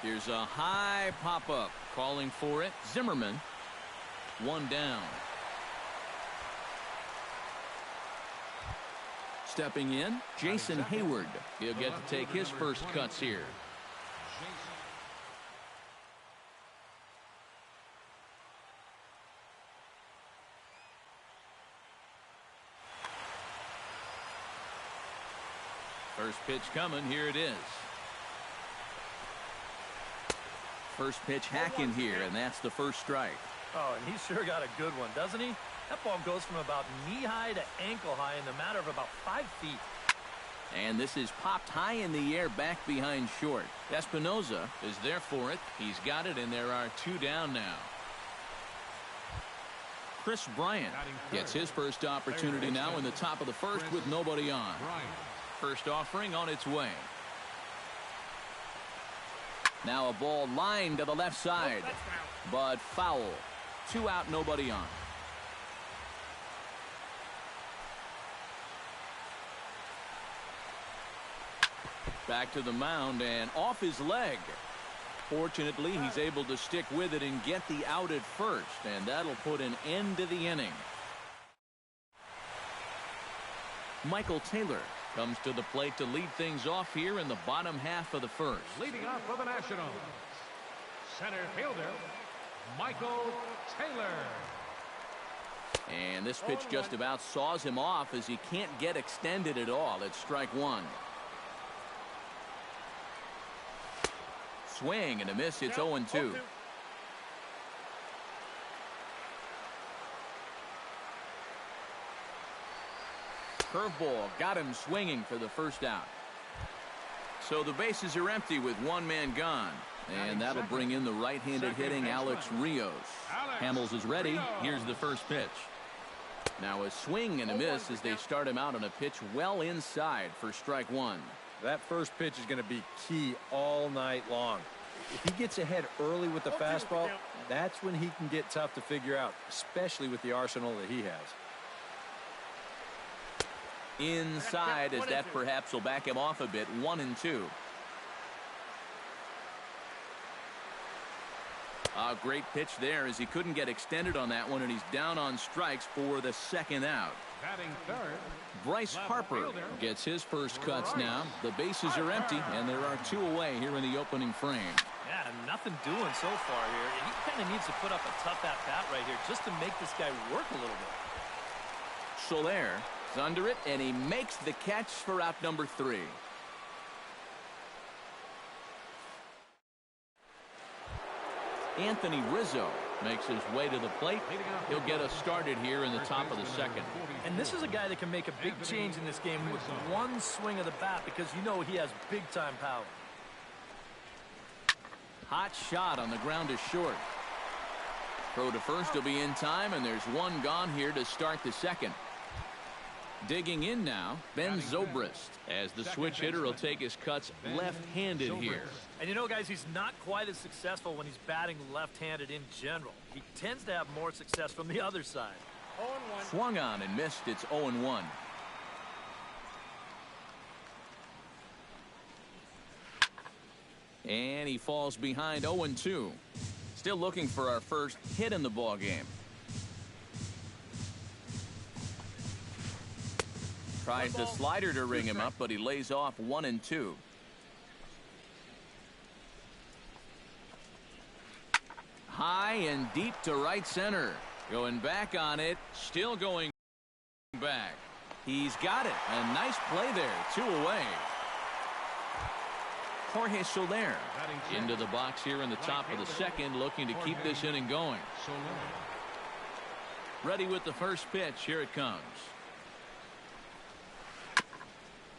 Here's a high pop-up. Calling for it, Zimmerman. One down. Stepping in, Jason Hayward. He'll get to take his first cuts here. First pitch coming. Here it is. First pitch hacking here, and that's the first strike. Oh, and he's sure got a good one, doesn't he? That ball goes from about knee-high to ankle-high in the matter of about 5 feet. And this is popped high in the air back behind short. Espinoza is there for it. He's got it, and there are 2 down now. Chris Bryant gets his first opportunity now in the top of the first with nobody on. First offering on its way. Now a ball lined to the left side, but foul. 2 out, nobody on. Back to the mound and off his leg. Fortunately, he's able to stick with it and get the out at first, and that'll put an end to the inning. Michael Taylor comes to the plate to lead things off here in the bottom half of the first. Leading off for the Nationals, center fielder, Michael Taylor. And this pitch just about saws him off as he can't get extended at all. It's strike 1. Swing and a miss. It's 0-2. Curveball got him swinging for the first out. So the bases are empty with 1 man gone. And that'll bring in the right-handed hitting Alex Rios. Hamels is ready. Here's the first pitch. Now a swing and a miss as they start him out on a pitch well inside for strike 1. That first pitch is going to be key all night long. If he gets ahead early with the fastball, that's when he can get tough to figure out, especially with the arsenal that he has. Inside, as that perhaps will back him off a bit. 1-2. A great pitch there as he couldn't get extended on that one, and he's down on strikes for the second out. Batting third, Bryce Harper gets his first cuts now. The bases are empty, and there are 2 away here in the opening frame. Yeah, nothing doing so far here. He kind of needs to put up a tough at-bat right here just to make this guy work a little bit. Soler is under it, and he makes the catch for out number 3. Anthony Rizzo makes his way to the plate. He'll get us started here in the top of the second. And this is a guy that can make a big change in this game with 1 swing of the bat, because you know he has big-time power. Hot shot on the ground is short. Throw to first will be in time, and there's 1 gone here to start the second. Digging in now, Ben Zobrist, as the switch hitter will take his cuts left-handed here. And you know, guys, he's not quite as successful when he's batting left-handed in general. He tends to have more success from the other side. Swung on and missed. It's 0-1. And he falls behind 0-2. Still looking for our first hit in the ball game. Tries the slider to ring him up, but he lays off 1-2. High and deep to right center. Going back on it. Still going back. He's got it. A nice play there. 2 away. Jorge Soler into the box here in the top of the second, looking to keep this inning going. Ready with the first pitch. Here it comes.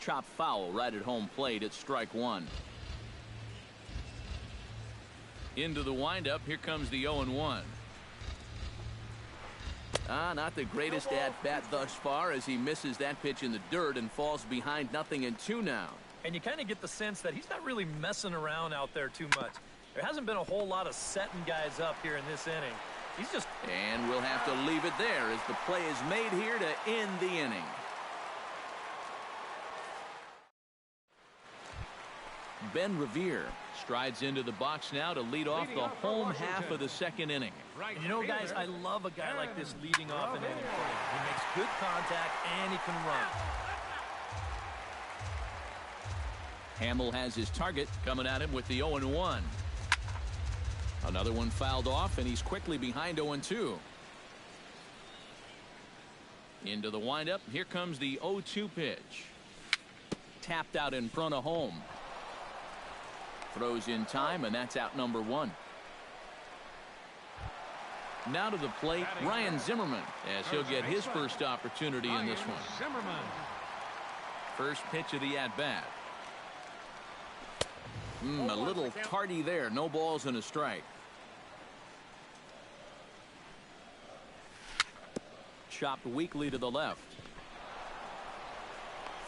Chop foul right at home plate. It's strike 1. Into the windup. Here comes the 0-1. Not the greatest at bat thus far as he misses that pitch in the dirt and falls behind 0-2 now. And you kind of get the sense that he's not really messing around out there too much. There hasn't been a whole lot of setting guys up here in this inning. He's just... And we'll have to leave it there as the play is made here to end the inning. Ben Revere strides into the box now to lead off the home half of the second inning. And you know, guys, I love a guy like this leading off an inning for me. He makes good contact and he can run. Hamill has his target coming at him with the 0-1. Another one fouled off, and he's quickly behind 0-2. Into the windup. Here comes the 0-2 pitch. Tapped out in front of home. Throws in time, and that's out number 1. Now to the plate, Ryan Zimmerman, as he'll get his first opportunity in this one. First pitch of the at-bat. A little tardy there. No balls and a strike. Chopped weakly to the left.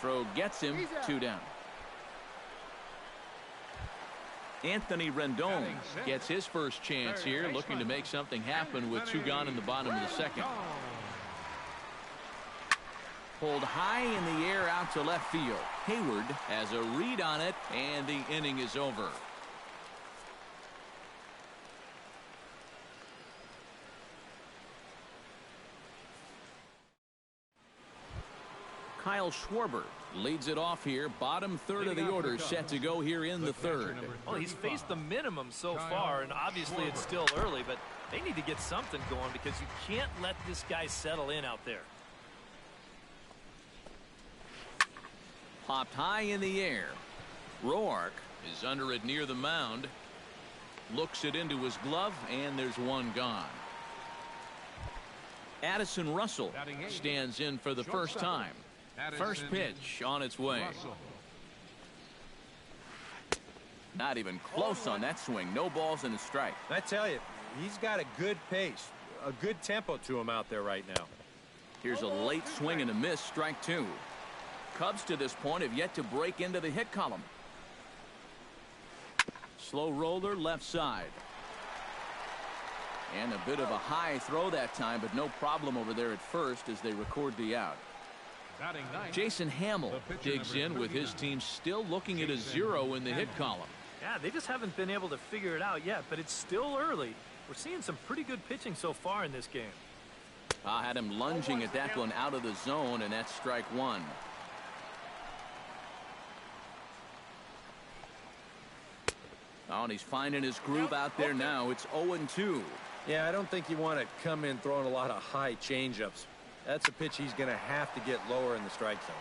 Throw gets him. 2 down. Anthony Rendon gets his first chance here, looking to make something happen with 2 gone in the bottom of the second. Pulled high in the air out to left field. Hayward has a read on it, and the inning is over. Kyle Schwarber leads it off here. Bottom third of the order set to go here in the third. Well, he's faced the minimum so far, and obviously it's still early, but they need to get something going because you can't let this guy settle in out there. Popped high in the air. Roark is under it near the mound. Looks it into his glove, and there's 1 gone. Addison Russell stands in for the first time. First pitch on its way. Not even close on that swing. No balls and a strike. I tell you, he's got a good pace, a good tempo to him out there right now. Here's a late swing and a miss. Strike 2. Cubs to this point have yet to break into the hit column. Slow roller left side. And a bit of a high throw that time, but no problem over there at first as they record the out. Jason Hamill digs in with his team still looking at a 0 in the hit column. Yeah, they just haven't been able to figure it out yet, but it's still early. We're seeing some pretty good pitching so far in this game. I had him lunging at that one out of the zone, and that's strike 1. Oh, and he's finding his groove out there now. It's 0-2. Yeah, I don't think you want to come in throwing a lot of high changeups. That's a pitch he's going to have to get lower in the strike zone.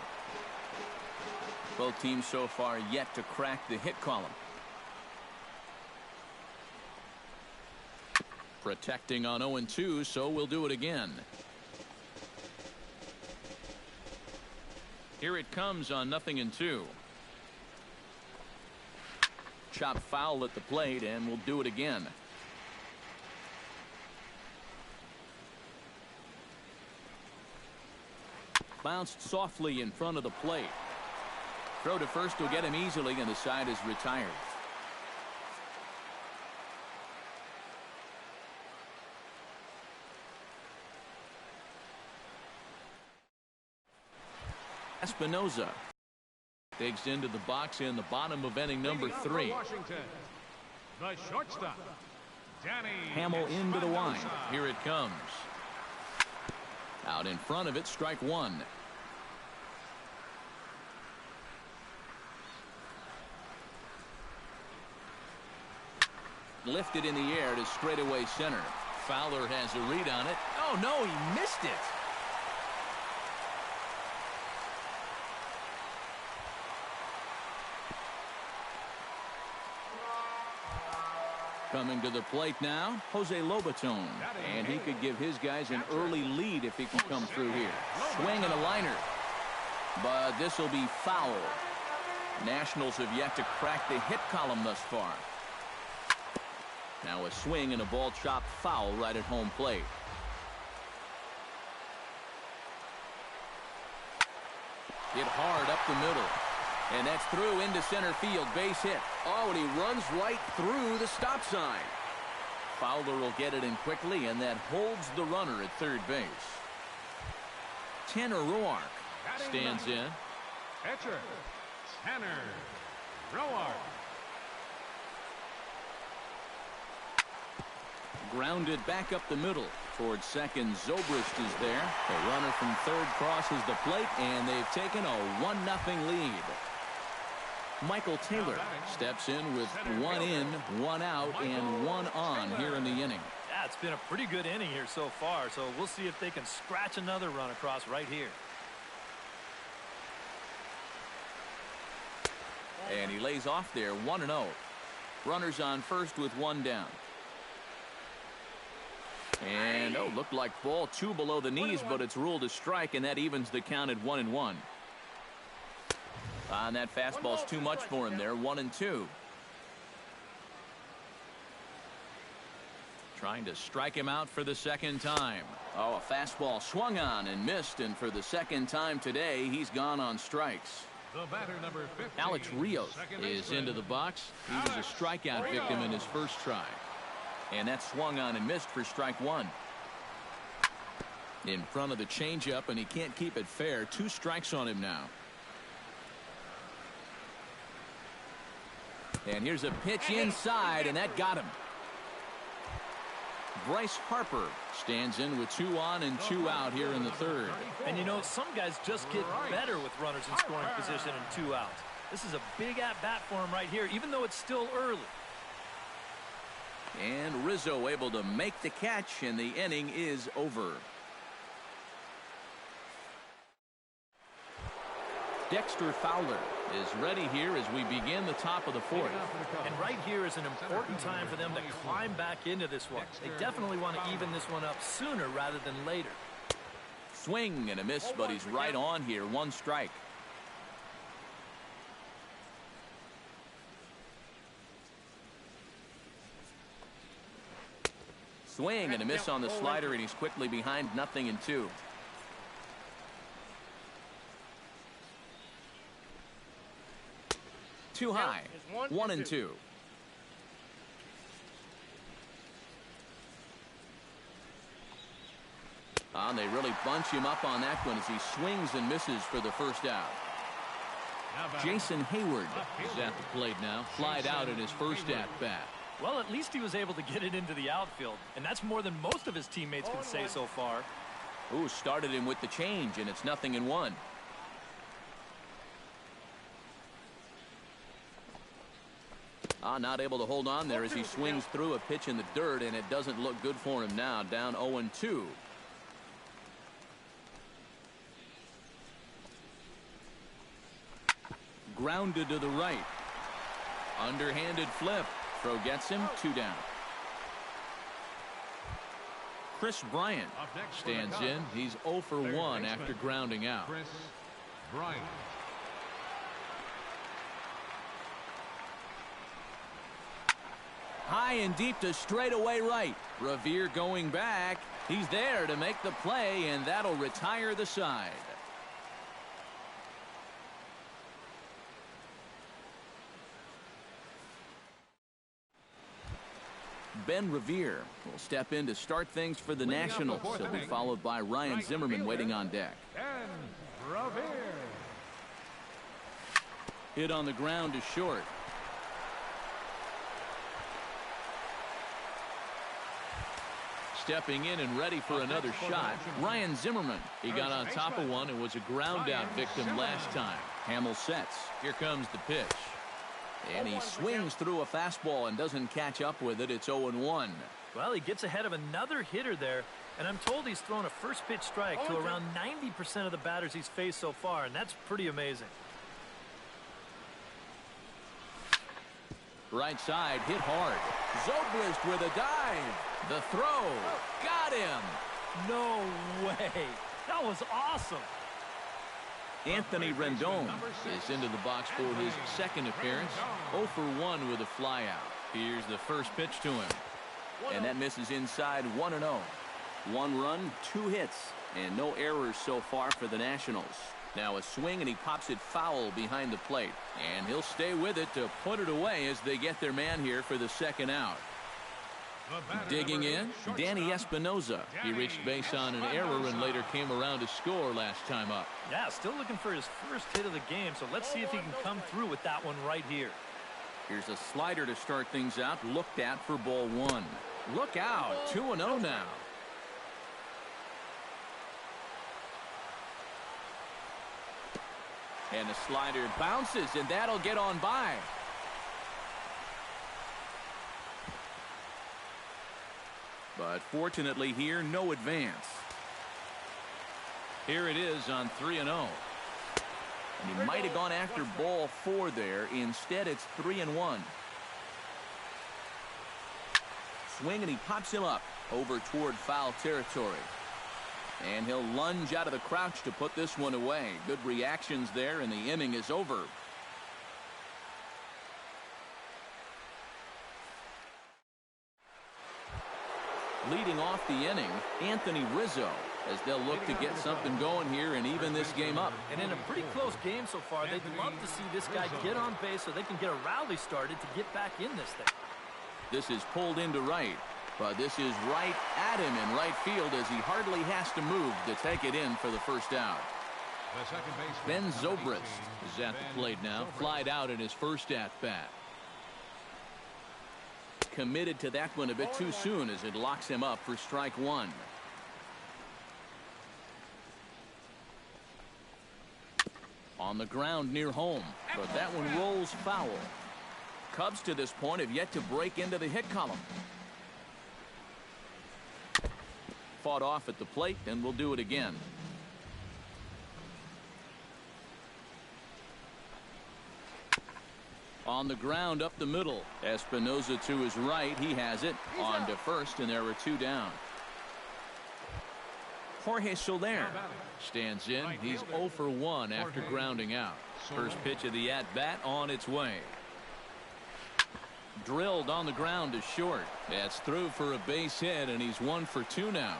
Both teams so far yet to crack the hit column. Protecting on 0-2, so we'll do it again. Here it comes on 0-2. Chop foul at the plate, and we'll do it again. Bounced softly in front of the plate. Throw to first will get him easily, and the side is retired. Espinoza digs into the box in the bottom of inning number 3. The shortstop, Danny Hamill into the wind. Here it comes. Out in front of it, strike 1. Lifted in the air to straightaway center. Fowler has a read on it. Oh no, he missed it. Coming to the plate now, Jose Lobaton. And he could give his guys an early lead if he can come through here. Swing and a liner. But this will be foul. Nationals have yet to crack the hit column thus far. Now a swing and a ball chopped foul right at home plate. Hit hard up the middle. And that's through into center field. Base hit. Oh, and he runs right through the stop sign. Fowler will get it in quickly, and that holds the runner at third base. Tanner Roark stands in. Pitcher, Tanner Roark. Grounded back up the middle. Towards second, Zobrist is there. The runner from third crosses the plate, and they've taken a 1-0 lead. Michael Taylor steps in with 1 in, 1 out, and 1 on here in the inning. Yeah, it's been a pretty good inning here so far, so we'll see if they can scratch another run across right here. And he lays off there, 1-0. Runners on first with 1 down. And, looked like ball 2 below the knees, but it's ruled a strike, and that evens the count at 1-1. And that fastball's too much for him there, 1-2. Trying to strike him out for the second time. A fastball swung on and missed, and for the second time today, he's gone on strikes. The batter, number 15, Alex Rios is into the box. He was a strikeout victim in his first try. And that swung on and missed for strike 1. In front of the changeup, and he can't keep it fair. 2 strikes on him now. And here's a pitch inside, and that got him. Bryce Harper stands in with 2 on and 2 out here in the third. And you know, some guys just get better with runners in scoring position and 2 outs. This is a big at-bat for him right here, even though it's still early. And Rizzo able to make the catch, and the inning is over. Dexter Fowler is ready here as we begin the top of the 4th. And right here is an important time for them to climb back into this one. They definitely want to even this one up sooner rather than later. Swing and a miss, but he's right on here. 1 strike. Swing and a miss on the slider, and he's quickly behind 0-2. Too high. 1-2. And they really bunch him up on that one as he swings and misses for the first out. Jason Hayward is at the plate now. Flied out in his first at-bat. Well, at least he was able to get it into the outfield, and that's more than most of his teammates can say so far. Ooh, started him with the change, and it's 0-1. Not able to hold on there as he swings through a pitch in the dirt, and it doesn't look good for him now. Down 0-2. Grounded to the right. Underhanded flip. Throw gets him. 2 down. Chris Bryant stands in. He's 0 for 1 after grounding out. Chris Bryant. High and deep to straightaway right. Revere going back. He's there to make the play, and that'll retire the side. Ben Revere will step in to start things for the Nationals. He'll be followed by Ryan Zimmerman waiting on deck. Ben Revere. Hit on the ground is short. Stepping in and ready for another shot, Ryan Zimmerman. He got on top of one and was a ground out victim last time. Hamill sets. Here comes the pitch. And he swings through a fastball and doesn't catch up with it. It's 0-1. Well, he gets ahead of another hitter there, and I'm told he's thrown a first pitch strike to around 90% of the batters he's faced so far, and that's pretty amazing. Right side, hit hard. Zobrist with a dive. The throw. Got him. No way. That was awesome. Anthony Rendon is into the box for his second appearance. 0 for 1 with a flyout. Here's the first pitch to him. And that misses inside. 1-0. 1 run, 2 hits, and no errors so far for the Nationals. Now a swing, and he pops it foul behind the plate. And he'll stay with it to put it away as they get their man here for the second out. Digging in, Danny Espinoza. He reached base on an error and later came around to score last time up. Yeah, still looking for his first hit of the game, so let's see if he can come through with that one right here. Here's a slider to start things out, looked at for ball 1. Look out, 2-0 now. And the slider bounces, and that'll get on by. But fortunately here, no advance. Here it is on 3-0. And he might have gone after ball 4 there. Instead, it's 3-1. Swing, and he pops him up over toward foul territory. And he'll lunge out of the crouch to put this one away. Good reactions there, and the inning is over. Leading off the inning, Anthony Rizzo, as they'll look to get something going here and even this game up. And in a pretty close game so far, they'd love to see this guy get on base so they can get a rally started to get back in this thing. This is pulled into right, but this is right at him in right field as he hardly has to move to take it in for the first out. Ben Zobrist is at the plate now, flied out in his first at-bat. Committed to that one a bit too soon as it locks him up for strike 1. On the ground near home, but that one rolls foul. Cubs to this point have yet to break into the hit column. Fought off at the plate, and will do it again. On the ground up the middle. Espinosa to his right. He has it. On to first, and there are 2 down. Jorge Soler stands in. He's 0 for 1 after grounding out. First pitch of the at-bat on its way. Drilled on the ground to short. That's through for a base hit, and he's 1 for 2 now.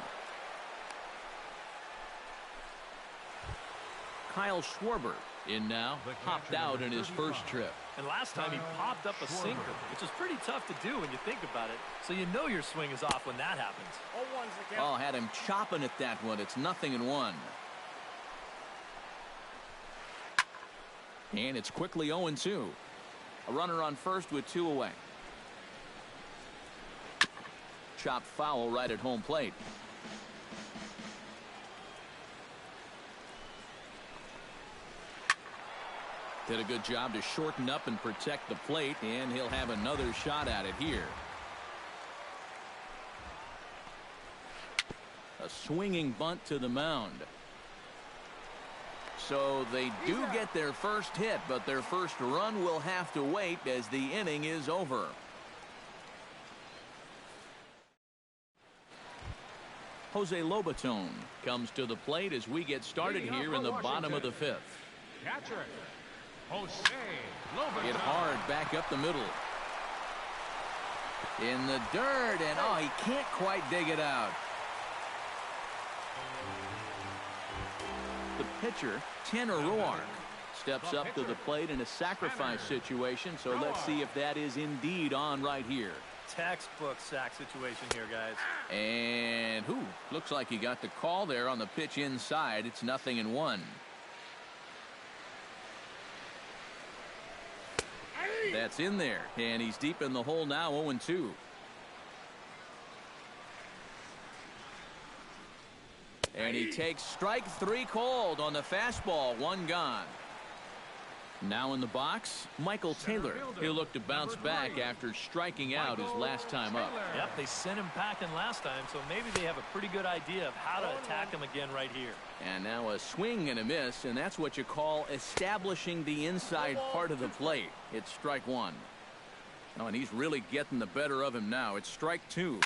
Kyle Schwarber in now. Popped out in his first trip. And last time he popped up a sinker, which is pretty tough to do when you think about it. So you know your swing is off when that happens. Oh, had him chopping at that one. It's 0-1. And it's quickly 0-2. A runner on first with 2 away. Chopped foul right at home plate. Did a good job to shorten up and protect the plate, and he'll have another shot at it here. A swinging bunt to the mound. So they do get their first hit, but their first run will have to wait as the inning is over. Jose Lobaton comes to the plate as we get started here in the bottom of the 5th. Catcher, Jose Lobaton. Hit hard back up the middle. In the dirt, and oh, he can't quite dig it out. The pitcher, Tanner Roark, steps up to the plate in a sacrifice situation, so let's see if that is indeed on right here. Textbook sack situation here, guys. And looks like he got the call there on the pitch inside. It's 0-1. That's in there, and he's deep in the hole now, 0-2. And he takes strike 3 called on the fastball. 1 gone. Now in the box, Michael Taylor. He'll look to bounce back after striking out his last time up. Yep, they sent him packing last time, so maybe they have a pretty good idea of how to attack him again right here. And now a swing and a miss, and that's what you call establishing the inside part of the plate. It's strike 1. Oh, and he's really getting the better of him now. It's strike 2.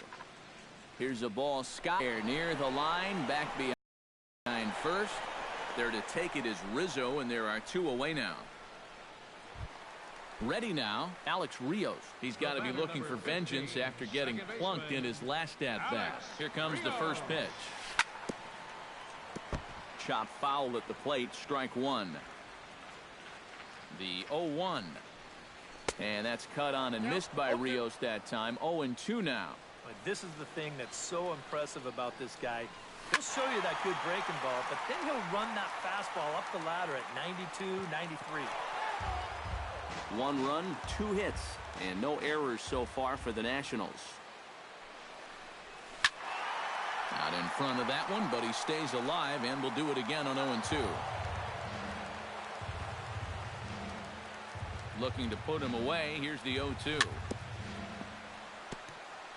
Here's a ball sky near the line, back behind first. There to take it is Rizzo, and there are 2 away now. Ready now, Alex Rios. He's got to be looking for vengeance after getting plunked in his last at-bat. Here comes the first pitch. Chop foul at the plate, strike 1. The 0-1. And that's cut on and missed by Rios that time. 0-2 now. This is the thing that's so impressive about this guy. He'll show you that good breaking ball, but then he'll run that fastball up the ladder at 92, 93. 1 run, 2 hits, and no errors so far for the Nationals. Out in front of that one, but he stays alive and will do it again on 0-2. Looking to put him away. Here's the 0-2.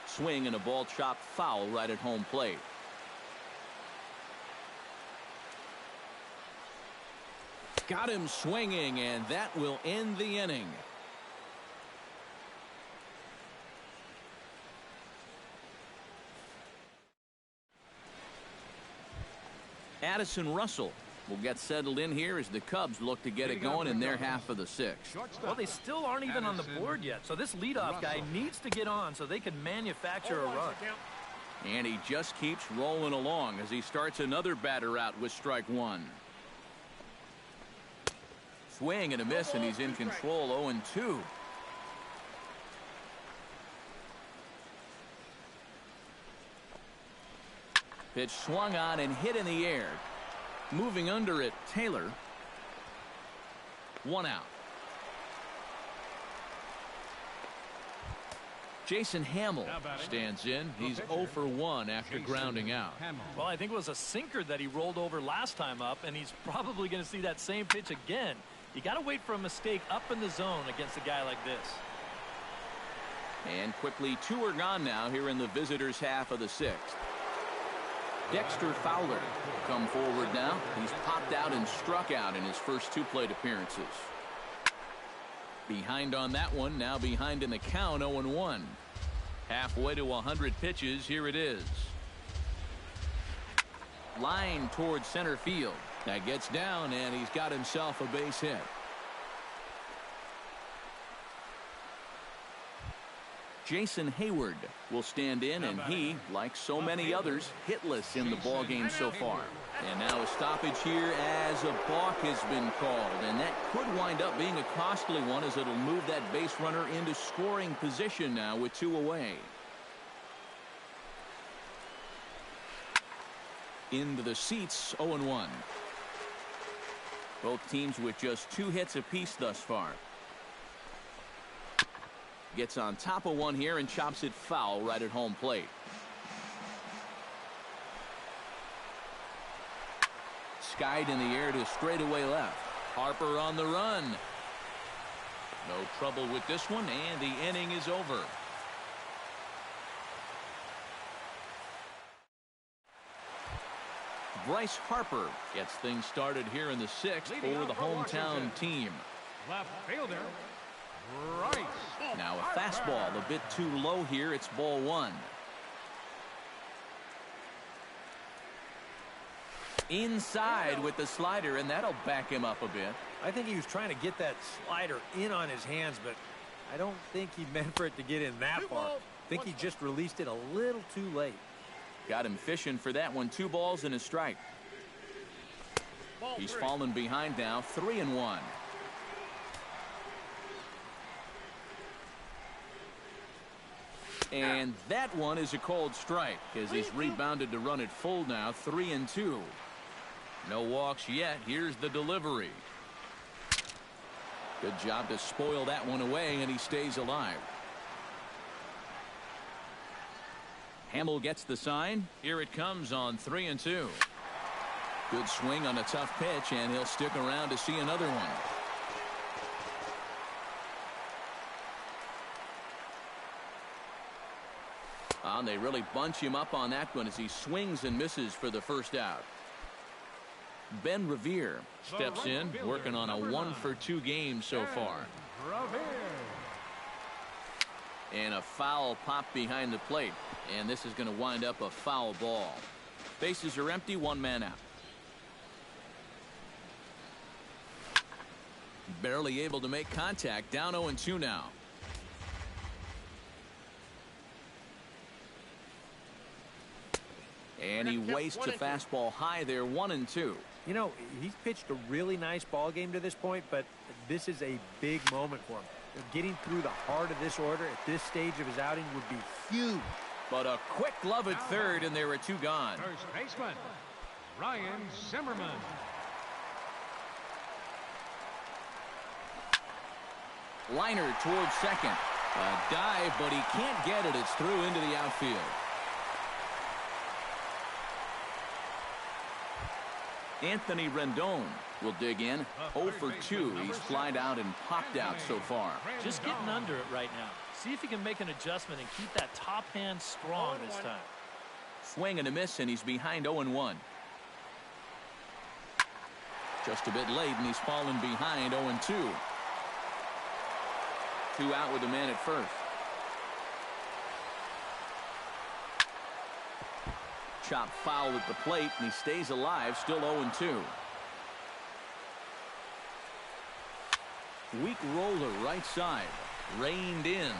Swing and a ball chopped foul right at home plate. Got him swinging, and that will end the inning. Addison Russell will get settled in here as the Cubs look to get it going in their half of the sixth. Well, they still aren't even on the board yet, so this leadoff guy needs to get on so they can manufacture a run. And he just keeps rolling along as he starts another batter out with strike one. Swing and a miss, and he's in control. 0-2. Pitch swung on and hit in the air. Moving under it, Taylor. One out. Jason Hamill stands in. He's 0 for 1 after grounding out. Well, I think it was a sinker that he rolled over last time up, and he's probably going to see that same pitch again. You got to wait for a mistake up in the zone against a guy like this. And quickly, 2 are gone now here in the visitors' half of the sixth. Dexter Fowler come forward now. He's popped out and struck out in his first 2 plate appearances. Behind on that one, now behind in the count. 0-1. Halfway to 100 pitches. Here it is. Line towards center field. That gets down, and he's got himself a base hit. Jason Hayward will stand in, and he, like so many others, hitless in the ballgame so far. And now a stoppage here as a balk has been called, and that could wind up being a costly one as it'll move that base runner into scoring position now with 2 away. Into the seats. 0-1. Both teams with just 2 hits apiece thus far. Gets on top of one here and chops it foul right at home plate. Skied in the air to straightaway left. Harper on the run. No trouble with this one, and the inning is over. Bryce Harper gets things started here in the sixth for the hometown team. Left fielder, Bryce. Now a fastball a bit too low here. It's ball 1. Inside with the slider, and that'll back him up a bit. I think he was trying to get that slider in on his hands, but I don't think he meant for it to get in that far. I think he just released it a little too late. Got him fishing for that one. 2 balls and a strike. He's fallen behind now. 3-1. And that one is a cold strike as he's rebounded to run it full now. 3-2. No walks yet. Here's the delivery. Good job to spoil that one away, and he stays alive. Hamill gets the sign. Here it comes on 3-2. Good swing on a tough pitch, and he'll stick around to see another one. And they really bunch him up on that one as he swings and misses for the first out. Ben Revere steps in, working on a 1-for-2 game so far. And a foul pop behind the plate. And this is going to wind up a foul ball. Bases are empty, 1 man out. Barely able to make contact. Down 0-2 now. And he wastes a fastball high there. 1-2. You know, he's pitched a really nice ball game to this point, but this is a big moment for him. Getting through the heart of this order at this stage of his outing would be huge. But a quick glove at third, and there are 2 gone. First baseman, Ryan Zimmerman. Liner towards second. A dive, but he can't get it. It's through into the outfield. Anthony Rendon will dig in. 0 for 2. He's flied out and popped out so far. Just getting under it right now. See if he can make an adjustment and keep that top hand strong this time. Swing and a miss, and he's behind 0-1. Just a bit late, and he's fallen behind 0-2. 2 out with a man at first. Chop foul at the plate, and he stays alive, still 0-2. Weak roller right side. Reined in.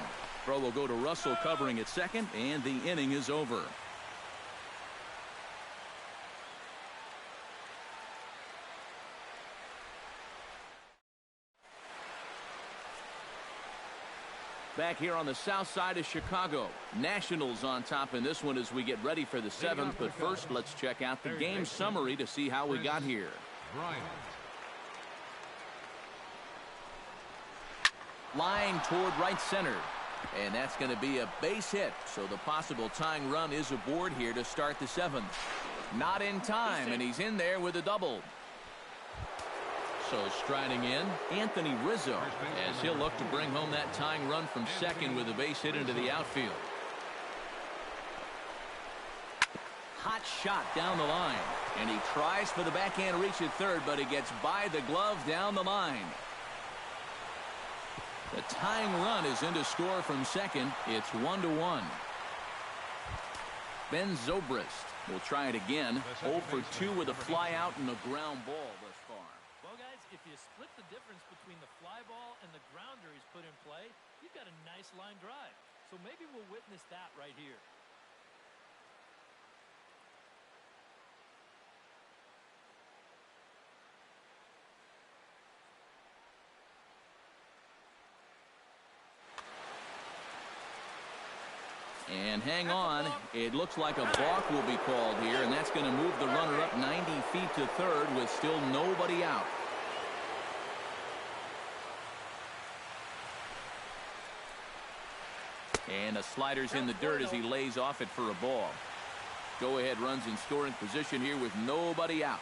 Throw will go to Russell covering at second, and the inning is over. Back here on the south side of Chicago. Nationals on top in this one as we get ready for the 7th. But first, let's check out the game summary to see how we got here. Line toward right center. And that's going to be a base hit. So the possible tying run is aboard here to start the 7th. Not in time, and he's in there with a double. So striding in, Anthony Rizzo, as he'll look to bring home that tying run from second with a base hit into the outfield. Hot shot down the line, and he tries for the backhand reach at third, but he gets by the glove down the line. The tying run is in to score from second. It's 1-1. Ben Zobrist will try it again. 0 for 2 with a fly out and a ground ball thus far. Well, guys, if you split the difference between the fly ball and the grounder he's put in play, you've got a nice line drive. So maybe we'll witness that right here. And hang on, it looks like a balk will be called here, and that's going to move the runner up 90 feet to third with still nobody out. And the slider's in the dirt as he lays off it for a ball. Go ahead runs in scoring position here with nobody out.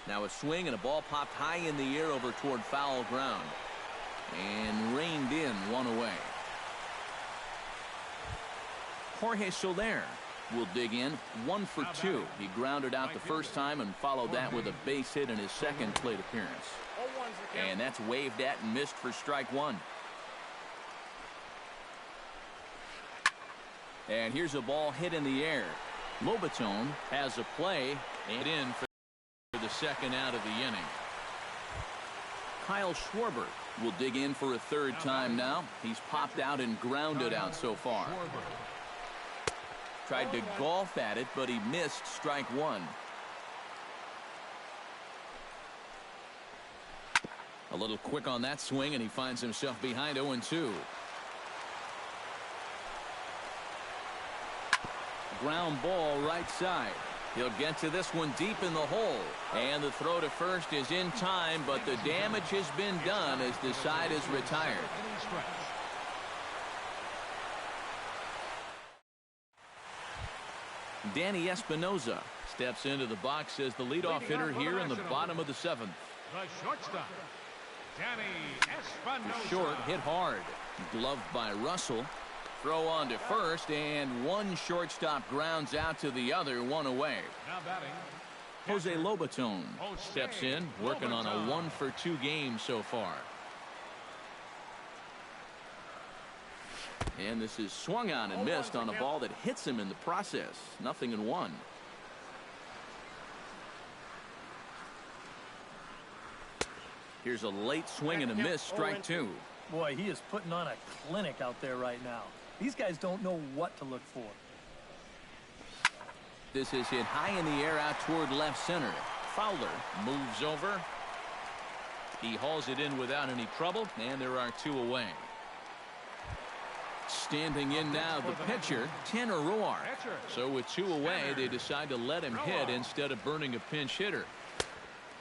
Now a swing and a ball popped high in the air over toward foul ground. And reined in, one away. Jorge Soler will dig in. 1 for 2. He grounded out the first time and followed that with a base hit in his second plate appearance. And that's waved at and missed for strike one. And here's a ball hit in the air. Lobaton has a play and in for the second out of the inning. Kyle Schwarber will dig in for a third time now. He's popped out and grounded out so far. Tried to golf at it, but he missed strike one. A little quick on that swing, and he finds himself behind 0-2. Ground ball right side. He'll get to this one deep in the hole. And the throw to first is in time, but the damage has been done as the side is retired. Danny Espinoza steps into the box as the leadoff hitter here in the bottom of the 7th. The shortstop, Danny Espinoza. Short hit hard. Gloved by Russell. Throw on to first, and one shortstop grounds out to the other, one away. Now batting, Jose Lobaton steps in, working on a 1 for 2 game so far. And this is swung on and missed on a ball that hits him in the process. 0-1. Here's a late swing and a miss, strike two. Boy, he is putting on a clinic out there right now. These guys don't know what to look for. This is hit high in the air out toward left center. Fowler moves over. He hauls it in without any trouble, and there are 2 away. Standing in now, the pitcher, Tanner Roark. So with 2 away, they decide to let him hit instead of burning a pinch hitter.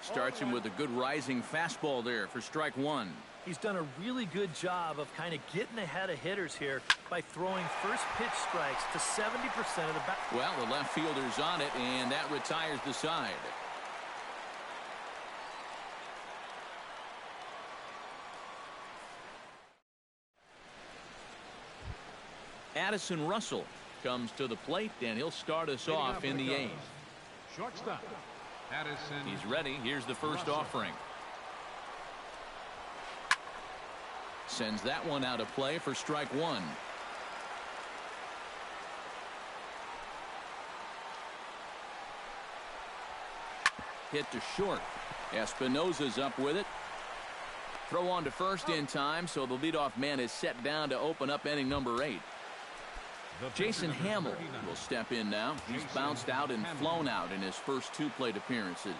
Starts him with a good rising fastball there for strike one. He's done a really good job of kind of getting ahead of hitters here by throwing first pitch strikes to 70% of the bat. Well, the left fielder's on it, and that retires the side. Addison Russell comes to the plate, and he'll start us off in the eighth. Shortstop, Addison. He's ready. Here's the first offering. Sends that one out of play for strike one. Hit to short. Espinosa's up with it. Throw on to first in time, so the leadoff man is set down to open up inning number 8. Jason Hamill will step in now. He's bounced out and flown out in his first 2 plate appearances.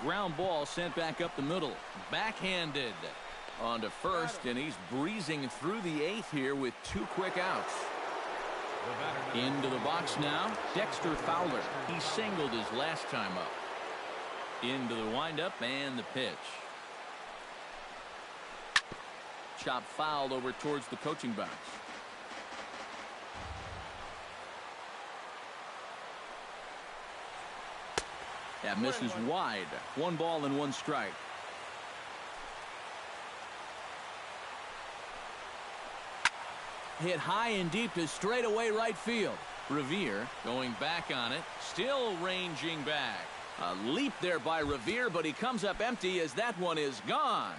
Ground ball sent back up the middle. Backhanded. On to first, and he's breezing through the 8th here with 2 quick outs. Into the box now, Dexter Fowler. He singled his last time up. Into the windup and the pitch. Chop fouled over towards the coaching box. That misses wide. 1 ball and 1 strike. Hit high and deep to straightaway right field. Revere going back on it. Still ranging back. A leap there by Revere, but he comes up empty as that one is gone.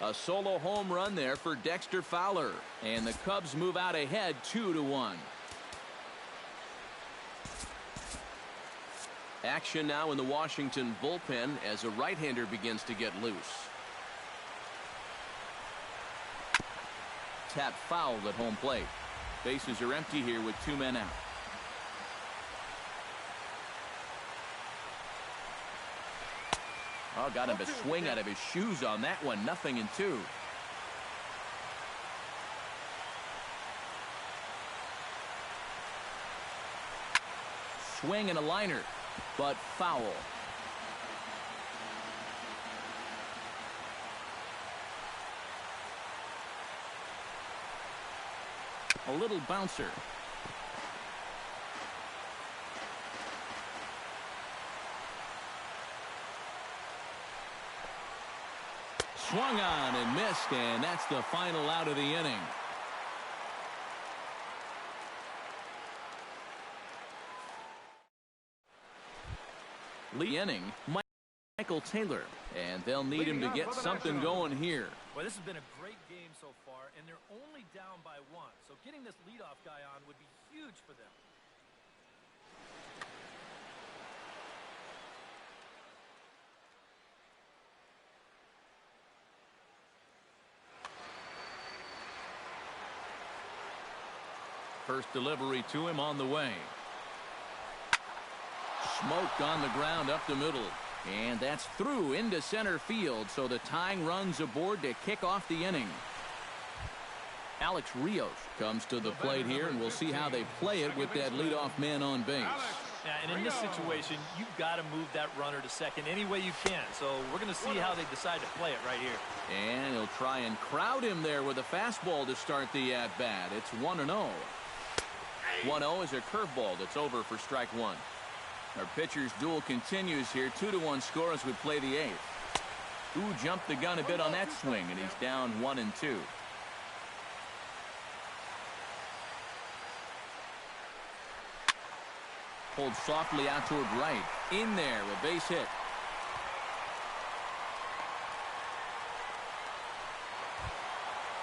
A solo home run there for Dexter Fowler. And the Cubs move out ahead 2-1. Action now in the Washington bullpen as a right-hander begins to get loose. Tap fouled at home plate. Bases are empty here with 2 men out. Oh, got him to swing out of his shoes on that one. 0-2. Swing and a liner, but foul. A little bouncer. Swung on and missed, and that's the final out of the inning. Inning, Michael Taylor, and they'll need him to get something going here. Well, this has been a great game so far, and they're only down by 1, so getting this leadoff guy on would be huge for them. First delivery to him on the way. Smoked on the ground up the middle. And that's through into center field, so the tying run's aboard to kick off the inning. Alex Rios comes to the plate here, and we'll see how they play it with that leadoff man on base. Yeah, and in this situation, you've got to move that runner to second any way you can. So we're going to see how they decide to play it right here. And he'll try and crowd him there with a fastball to start the at-bat. It's 1-0. 1-0 is a curveball that's over for strike 1. Our pitcher's duel continues here. 2-1 score as we play the 8th. Ooh, jumped the gun a bit on that swing, and he's down 1-2. Pulled softly out toward right. In there, a base hit.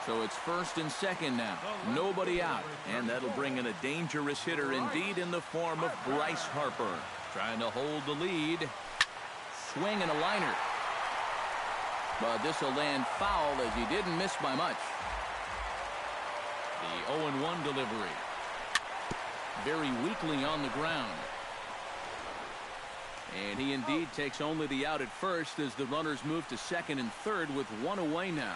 So it's first and second now. Nobody out. And that'll bring in a dangerous hitter indeed in the form of Bryce Harper. Trying to hold the lead. Swing and a liner. But this will land foul as he didn't miss by much. The 0-1 delivery. Very weakly on the ground. And he indeed takes only the out at first as the runners move to second and third with 1 away now.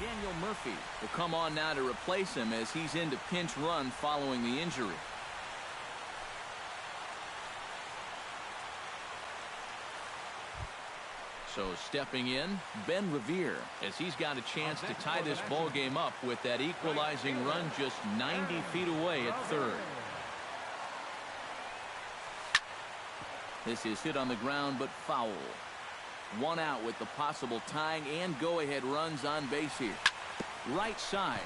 Daniel Murphy will come on now to replace him as he's into pinch run following the injury. So stepping in, Ben Revere, as he's got a chance to tie this ball game up with that equalizing run just 90 feet away at third. This is hit on the ground, but foul. One out with the possible tying and go-ahead runs on base here. Right side.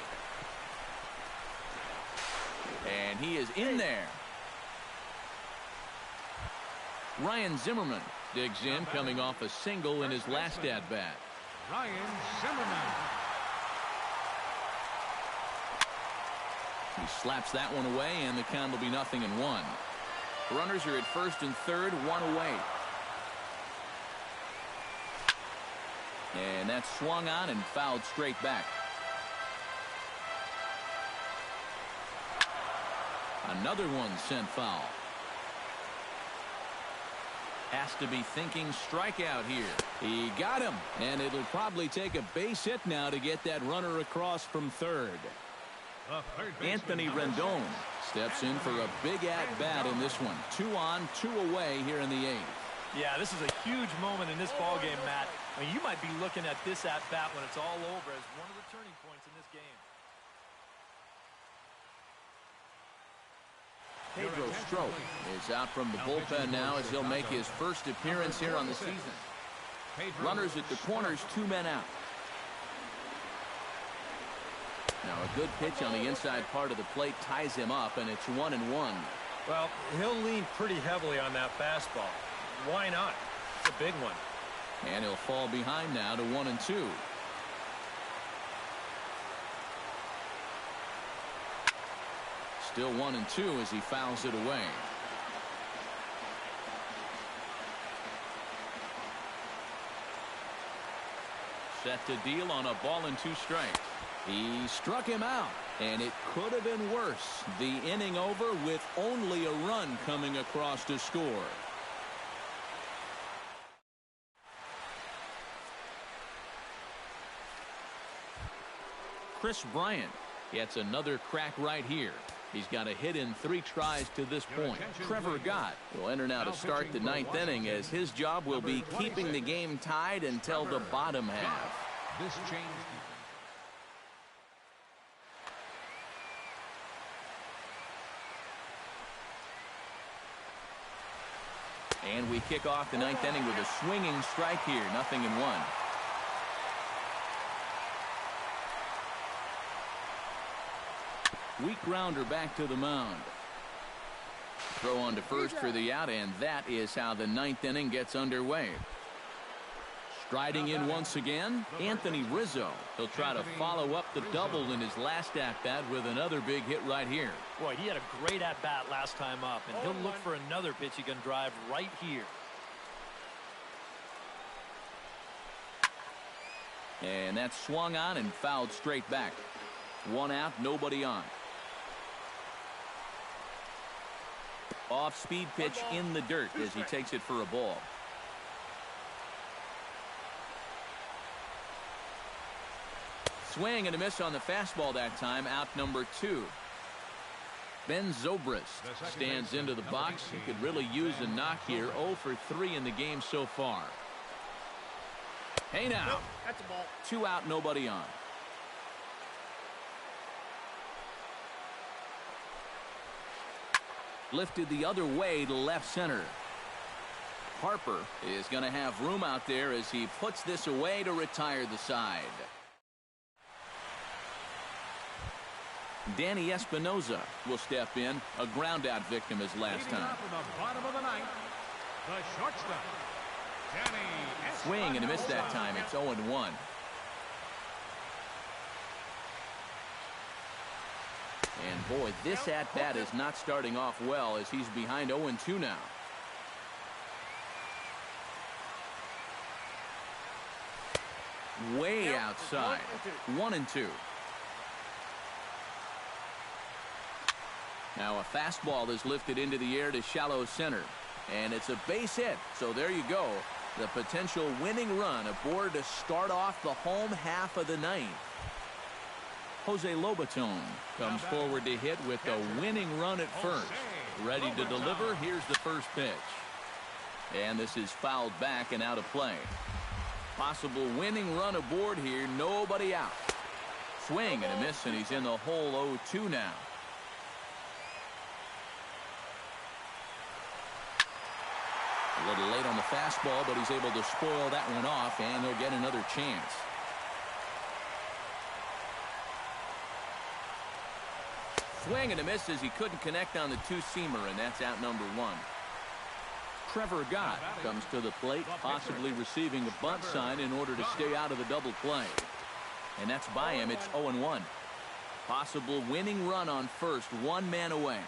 And he is in there. Ryan Zimmerman digs in, coming off a single in his last at-bat. Ryan Zimmerman. He slaps that one away, and the count will be 0-1. Runners are at first and third, one away. And that's swung on and fouled straight back. Another one sent foul. Has to be thinking strikeout here. He got him, and it'll probably take a base hit now to get that runner across from third. Anthony Rendon steps in for a big at-bat in this one. 2 on, 2 away here in the 8th. Yeah, this is a huge moment in this ball game, Matt. I mean, you might be looking at this at-bat when it's all over as one of the turning points in this game. Pedro Strop is out from the bullpen now as he'll make his first appearance here on the season. Runners at the corners, 2 men out. Now a good pitch on the inside part of the plate ties him up, and it's 1-1. Well, he'll lean pretty heavily on that fastball. Why not? It's a big one. And he'll fall behind now to 1-2. Still 1-2 as he fouls it away. Set to deal on a ball and 2 strikes. He struck him out, and it could have been worse. The inning over with only a run coming across to score. Chris Bryant gets another crack right here. He's got a hit in 3 tries to this point. Trevor Gott will enter now to start the 9th inning, as his job will be keeping the game tied until the bottom half. This change. And we kick off the 9th inning with a swinging strike here. 0-1. Weak grounder back to the mound. Throw on to first for the out, and that is how the 9th inning gets underway. Striding in once again, Anthony Rizzo. He'll try to follow up the double in his last at-bat with another big hit right here. Boy, he had a great at-bat last time up, and he'll look for another pitch he can drive right here. And that's swung on and fouled straight back. 1 out, nobody on. Off-speed pitch in the dirt as he takes it for a ball. Swing and a miss on the fastball that time. Out number 2. Ben Zobrist stands into the box. He could really use a knock here. 0 for 3 in the game so far. Hey now. Nope, that's a ball. 2 out, nobody on. Lifted the other way to left center. Harper is going to have room out there as he puts this away to retire the side. Danny Espinoza will step in. A ground out victim as last time. From the bottom of the 9th, the shortstop, Danny Swing and a miss that Espinoza. time. It's 0-1. And boy, this at-bat is not starting off well as he's behind 0-2 now. Way outside. 1-2. Now a fastball is lifted into the air to shallow center. And it's a base hit. So there you go. The potential winning run aboard to start off the home half of the 9th. Jose Lobaton comes forward to hit with the winning run at first. Ready to deliver. Here's the first pitch. And this is fouled back and out of play. Possible winning run aboard here. Nobody out. Swing and a miss, and he's in the hole 0-2 now. A little late on the fastball, but he's able to spoil that one off, and he'll get another chance. Swing and a miss as he couldn't connect on the two-seamer, and that's out number one. Trevor Gott comes to the plate, possibly receiving a bunt sign in order to stay out of the double play. And that's by him. It's 0-1. Possible winning run on first, one man away.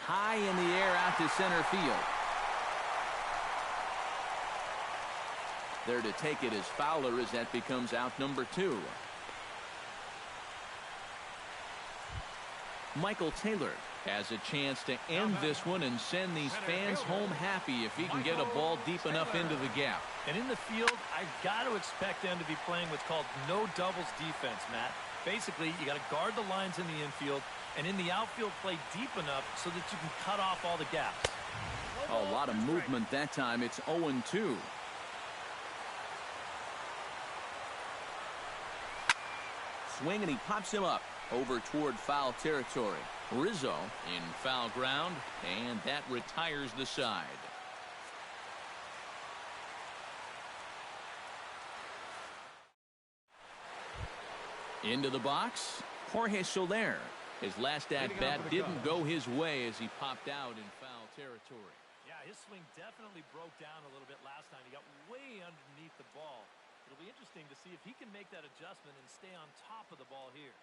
High in the air out to center field. There to take it is Fowler as that becomes out number two. Michael Taylor has a chance to end this one and send these fans home happy if he can get a ball deep enough into the gap. And in the field, I've got to expect them to be playing what's called no doubles defense, Matt. Basically, you got to guard the lines in the infield, and in the outfield play deep enough so that you can cut off all the gaps. A lot of movement that time. It's 0-2. Swing, and he pops him up over toward foul territory. Rizzo in foul ground, and that retires the side. Into the box, Jorge Soler. His last at-bat didn't go his way as he popped out in foul territory. Yeah, his swing definitely broke down a little bit last time. He got way underneath the ball. It'll be interesting to see if he can make that adjustment and stay on top of the ball here.